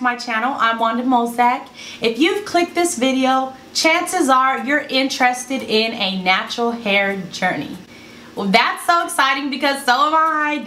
my channel. I'm Wanda Mozak. If you've clicked this video, chances are you're interested in a natural hair journey. Well, that's so exciting because so am I.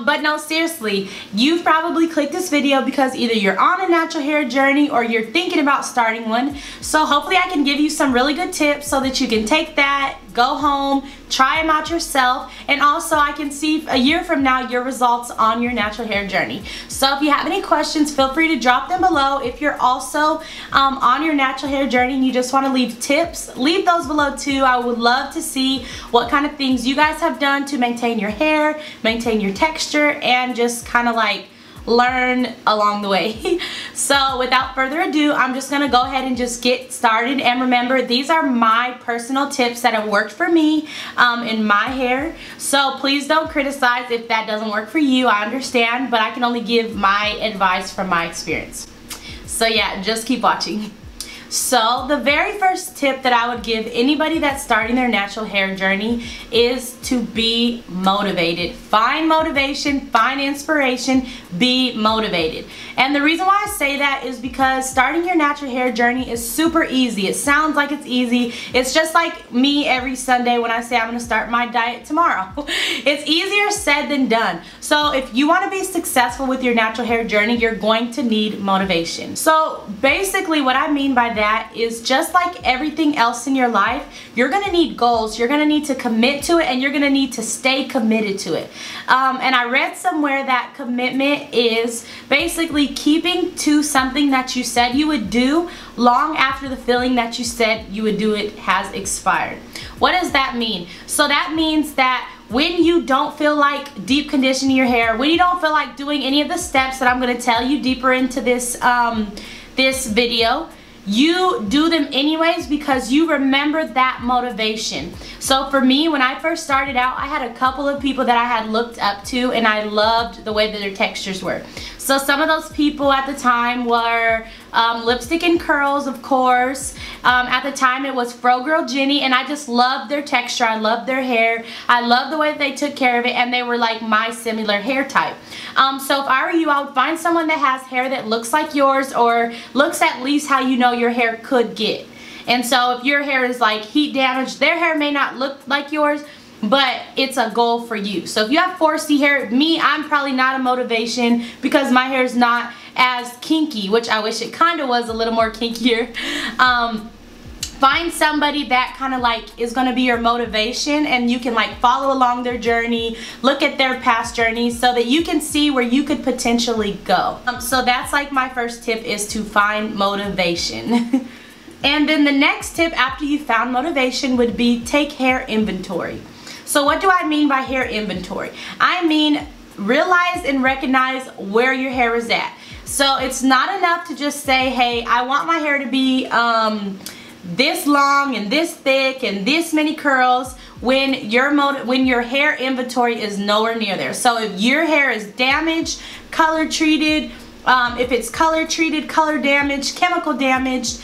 But no, seriously, you've probably clicked this video because either you're on a natural hair journey or you're thinking about starting one. So hopefully I can give you some really good tips so that you can take that, go home, try them out yourself, and also I can see a year from now your results on your natural hair journey. So if you have any questions, feel free to drop them below. If you're also on your natural hair journey and you just want to leave tips, leave those below too. I would love to see what kind of things you guys have done to maintain your hair, maintain your texture, and just kind of like learn along the way. So without further ado, I'm just gonna go ahead and just get started. And remember, these are my personal tips that have worked for me in my hair. So please don't criticize if that doesn't work for you. I understand, but I can only give my advice from my experience. So yeah, just keep watching. So the very first tip that I would give anybody that's starting their natural hair journey is to be motivated. Find motivation, find inspiration, be motivated. And the reason why I say that is because starting your natural hair journey is super easy. It sounds like it's easy. It's just like me every Sunday when I say I'm going to start my diet tomorrow. It's easier said than done. So if you want to be successful with your natural hair journey, you're going to need motivation. So basically what I mean by that is just like everything else in your life, you're going to need goals. You're going to need to commit to it, and you're going to need to stay committed to it. And I read somewhere that commitment is basically keeping to something that you said you would do long after the feeling that you said you would do it has expired. What does that mean? So that means that when you don't feel like deep conditioning your hair, when you don't feel like doing any of the steps that I'm going to tell you deeper into this this video, you do them anyways because you remember that motivation. So for me, when I first started out, I had a couple of people that I had looked up to, and I loved the way that their textures were. So some of those people at the time were Lipstick and Curls, of course. At the time it was Fro Girl Jenny, and I just loved their texture. I loved their hair. I loved the way that they took care of it, and they were like my similar hair type. So if I were you, I would find someone that has hair that looks like yours, or looks at least how you know your hair could get. And so if your hair is like heat damaged, their hair may not look like yours, but it's a goal for you. So if you have 4C hair, I'm probably not a motivation because my hair is not as kinky, which I wish it kind of was a little more kinkier. Find somebody that kind of like is going to be your motivation, and you can like follow along their journey, look at their past journeys so that you can see where you could potentially go. So that's like my first tip, is to find motivation. And then the next tip after you found motivation would be take hair inventory. So what do I mean by hair inventory? I mean realize and recognize where your hair is at. So it's not enough to just say, hey, I want my hair to be this long and this thick and this many curls, when your hair inventory is nowhere near there. So if your hair is damaged, color treated, if it's color treated, color damaged, chemical damaged,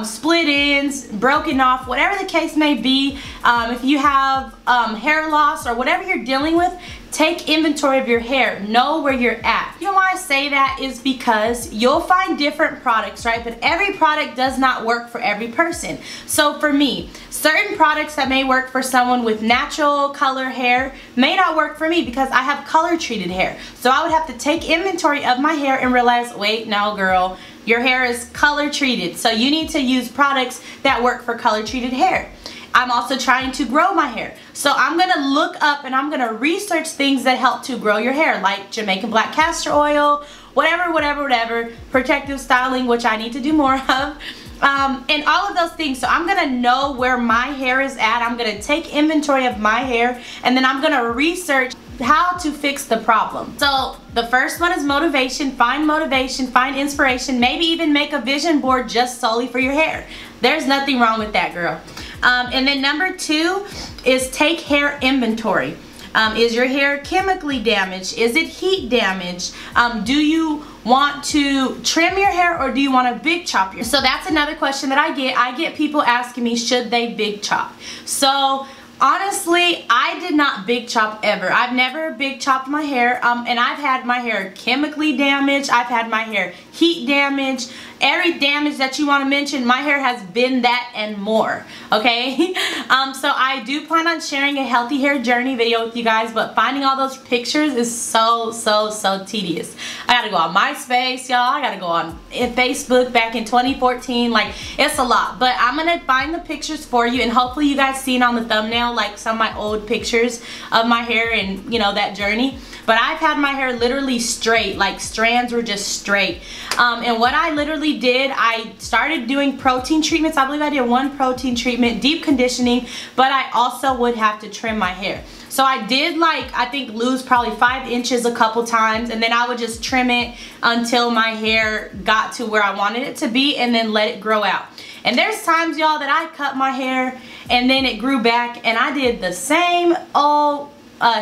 split ends, broken off, whatever the case may be, if you have hair loss or whatever you're dealing with, take inventory of your hair. Know where you're at. You know why I say that is because you'll find different products, right? But every product does not work for every person. So for me, certain products that may work for someone with natural color hair may not work for me because I have color treated hair. So I would have to take inventory of my hair and realize, wait, no girl, your hair is color treated. So you need to use products that work for color treated hair. I'm also trying to grow my hair. So I'm going to look up and I'm going to research things that help to grow your hair, like Jamaican black castor oil, whatever, protective styling, which I need to do more of, and all of those things. So I'm going to know where my hair is at. I'm going to take inventory of my hair, and then I'm going to research how to fix the problem. So the first one is motivation. Find inspiration, maybe even make a vision board just solely for your hair. There's nothing wrong with that, girl. And then number 2 is take hair inventory. Is your hair chemically damaged? Is it heat damaged? Do you want to trim your hair, or do you want to big chop your hair? So that's another question that I get. I get people asking me, should they big chop? So Honestly, I did not big chop ever. I've never big chopped my hair, and I've had my hair chemically damaged. I've had my hair heat damage. Every damage that you want to mention, my hair has been that and more, okay? So I do plan on sharing a healthy hair journey video with you guys, but finding all those pictures is so tedious. I gotta go on MySpace, y'all. I gotta go on Facebook back in 2014. Like, it's a lot, but I'm gonna find the pictures for you, and hopefully you guys seen on the thumbnail like some of my old pictures of my hair and, you know, that journey. But I've had my hair literally straight, like strands were just straight. And what I literally did, I started doing protein treatments. I believe I did one protein treatment, deep conditioning, but I also would have to trim my hair. So I did, like, I think lose probably 5 inches a couple times, and then I would just trim it until my hair got to where I wanted it to be, and then let it grow out. And there's times, y'all, that I cut my hair and then it grew back, and I did the same old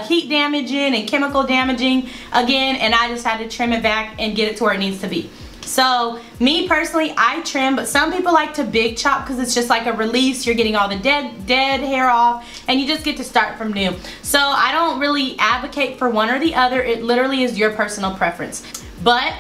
heat damaging and chemical damaging again, and I just had to trim it back and get it to where it needs to be. So me personally, I trim, but some people like to big chop because it's just like a release. You're getting all the dead hair off, and you just get to start from new. So I don't really advocate for one or the other. It literally is your personal preference. But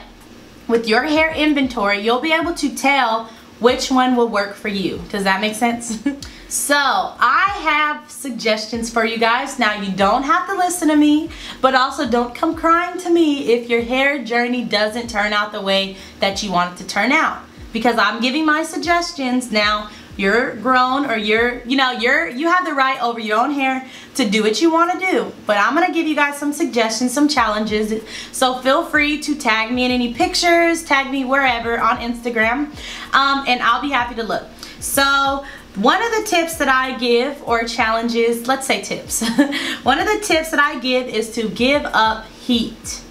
with your hair inventory, you'll be able to tell which one will work for you. Does that make sense? So I have suggestions for you guys. Now, you don't have to listen to me, but also don't come crying to me if your hair journey doesn't turn out the way that you want it to turn out, because I'm giving my suggestions. Now, you're grown, or you have the right over your own hair to do what you want to do, but I'm gonna give you guys some suggestions, some challenges. So feel free to tag me in any pictures, tag me wherever on Instagram, and I'll be happy to look. So one of the tips that I give, or challenges, let's say tips. One of the tips that I give is to give up heat,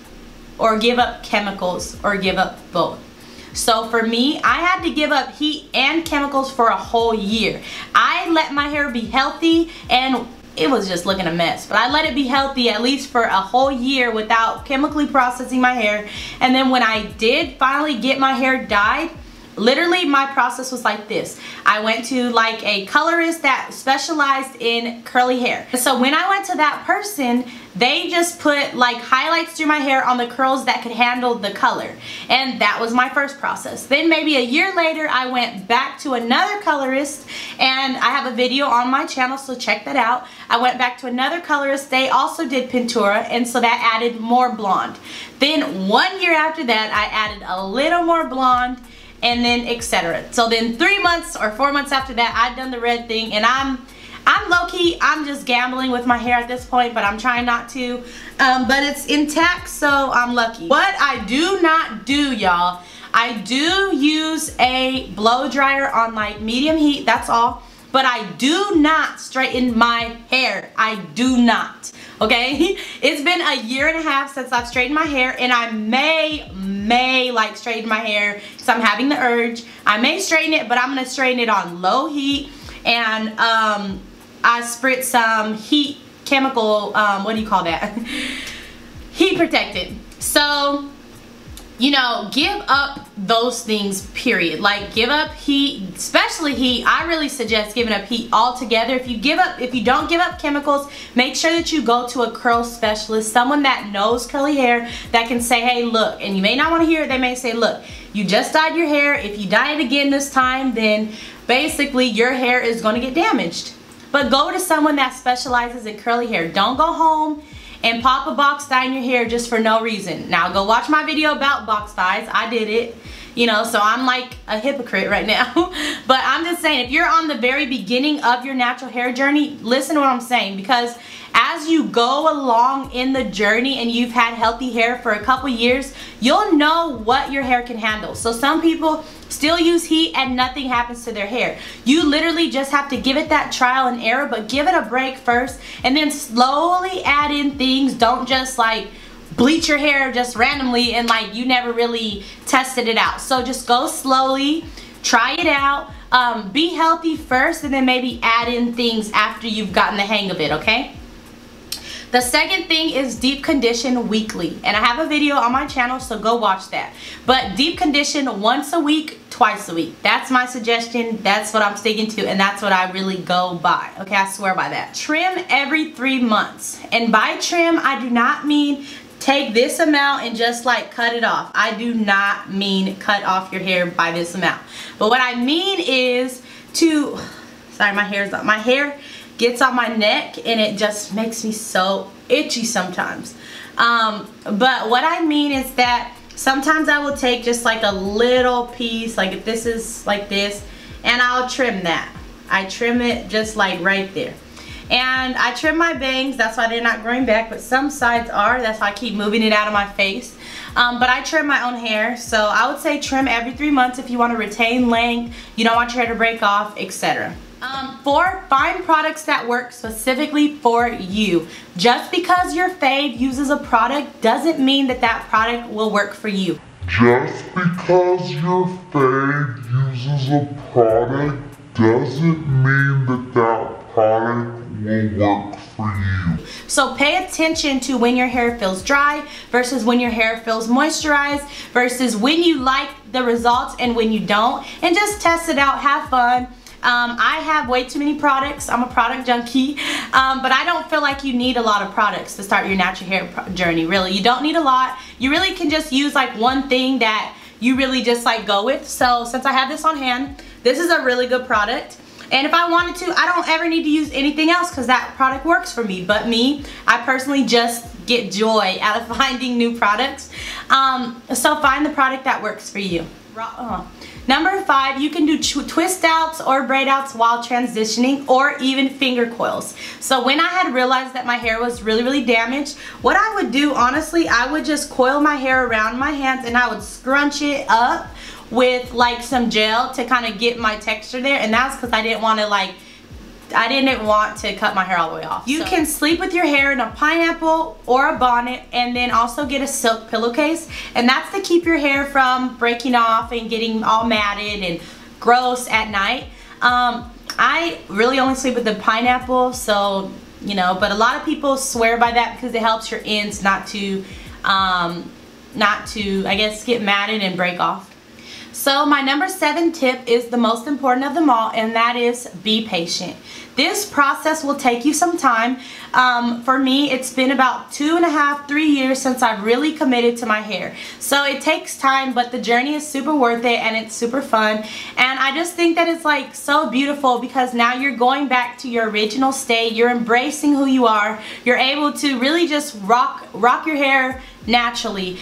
or give up chemicals, or give up both. So for me, I had to give up heat and chemicals for a whole year. I let my hair be healthy, and it was just looking a mess, but I let it be healthy at least for a whole year without chemically processing my hair. And then when I did finally get my hair dyed, literally my process was like this. I went to like a colorist that specialized in curly hair. So when I went to that person, they just put like highlights through my hair on the curls that could handle the color. And that was my first process. Then maybe a year later, I went back to another colorist, and I have a video on my channel, so check that out. I went back to another colorist. They also did Pintura, and so that added more blonde. Then 1 year after that, I added a little more blonde, and then etc. So then 3 months or 4 months after that, I'd done the red thing, and I'm low-key, I'm just gambling with my hair at this point, but I'm trying not to. But it's intact, so I'm lucky. What I do not do, y'all, I do use a blow dryer on like medium heat, that's all. But I do not straighten my hair. I do not. Okay? It's been a year and a half since I've straightened my hair, and I may like straighten my hair because I'm having the urge. I may straighten it, but I'm gonna straighten it on low heat, and I spritz some heat chemical, what do you call that? Heat protected. So, you know, give up those things, period. Like, give up heat, especially heat. I really suggest giving up heat altogether. If you don't give up chemicals, make sure that you go to a curl specialist, someone that knows curly hair, that can say, hey, look, and you may not want to hear it, they may say, look, you just dyed your hair. If you dye it again this time, then basically your hair is going to get damaged. But go to someone that specializes in curly hair. Don't go home and pop a box dye in your hair just for no reason. Now go watch my video about box dyes. I did it, you know, so I'm like a hypocrite right now. But I'm just saying, if you're on the very beginning of your natural hair journey, listen to what I'm saying, because as you go along in the journey and you've had healthy hair for a couple years, you'll know what your hair can handle. So some people still use heat and nothing happens to their hair. You literally just have to give it that trial and error, but give it a break first and then slowly add in things. Don't just like bleach your hair just randomly and like you never really tested it out. So just go slowly, try it out, be healthy first, and then maybe add in things after you've gotten the hang of it, okay? The second thing is deep condition weekly, and I have a video on my channel, so go watch that. But deep condition once a week, twice a week. That's my suggestion. That's what I'm sticking to, and that's what I really go by. Okay, I swear by that. Trim every 3 months, and by trim I do not mean take this amount and just like cut it off. I do not mean cut off your hair by this amount. But what I mean is to, sorry, my hair gets on my neck and it just makes me so itchy sometimes. But what I mean is that sometimes I will take just like a little piece, like if this is like this, and I'll trim that. I trim it just like right there. And I trim my bangs, that's why they're not growing back, but some sides are, that's why I keep moving it out of my face. But I trim my own hair, so I would say trim every 3 months if you want to retain length, you don't want your hair to break off, etc. 4, find products that work specifically for you. Just because your fave uses a product doesn't mean that that product will work for you. Just because your fave uses a product doesn't mean that that product will work for you. So pay attention to when your hair feels dry versus when your hair feels moisturized versus when you like the results and when you don't, and just test it out, have fun. I have way too many products. I'm a product junkie, but I don't feel like you need a lot of products to start your natural hair journey. Really, you don't need a lot. You really can just use like one thing that you really just like go with. So since I have this on hand, this is a really good product. And if I wanted to, I don't ever need to use anything else because that product works for me. But me, I personally just get joy out of finding new products. So find the product that works for you. Number 5, you can do twist outs or braid outs while transitioning, or even finger coils. So when I had realized that my hair was really damaged, what I would do, honestly, I would just coil my hair around my hands and I would scrunch it up with like some gel to kind of get my texture there, and that's because I didn't want to cut my hair all the way off. You can sleep with your hair in a pineapple or a bonnet, and then also get a silk pillowcase, and that's to keep your hair from breaking off and getting all matted and gross at night. I really only sleep with the pineapple, so you know, but a lot of people swear by that because it helps your ends not to I guess get matted and break off. So my number 7 tip is the most important of them all, and that is be patient. This process will take you some time. For me, it's been about 2.5, 3 years since I've really committed to my hair. So it takes time, but the journey is super worth it and it's super fun. And I just think that it's like so beautiful because now you're going back to your original state. You're embracing who you are. You're able to really just rock your hair naturally.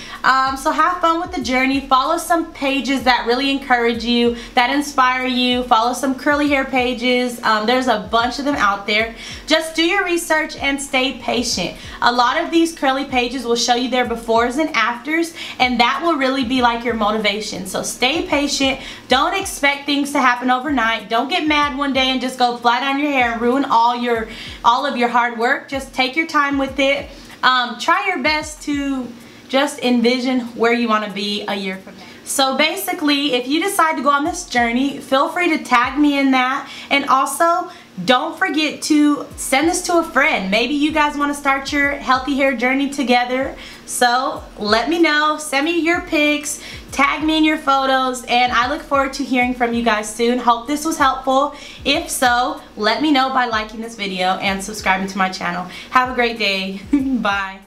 So have fun with the journey. Follow some pages that really encourage you, that inspire you. Follow some curly hair pages. There's a bunch of them out there. Just do your research and stay patient. A lot of these curly pages will show you their befores and afters, and that will really be like your motivation. So stay patient. Don't expect things to happen overnight. Don't get mad one day and just go fly down your hair and ruin all of your hard work. Just take your time with it. Try your best to just envision where you want to be a year from now. So basically, if you decide to go on this journey, feel free to tag me in that, and also don't forget to send this to a friend. Maybe you guys want to start your healthy hair journey together. So let me know, send me your pics, tag me in your photos, and I look forward to hearing from you guys soon. Hope this was helpful. If so, let me know by liking this video and subscribing to my channel. Have a great day. Bye.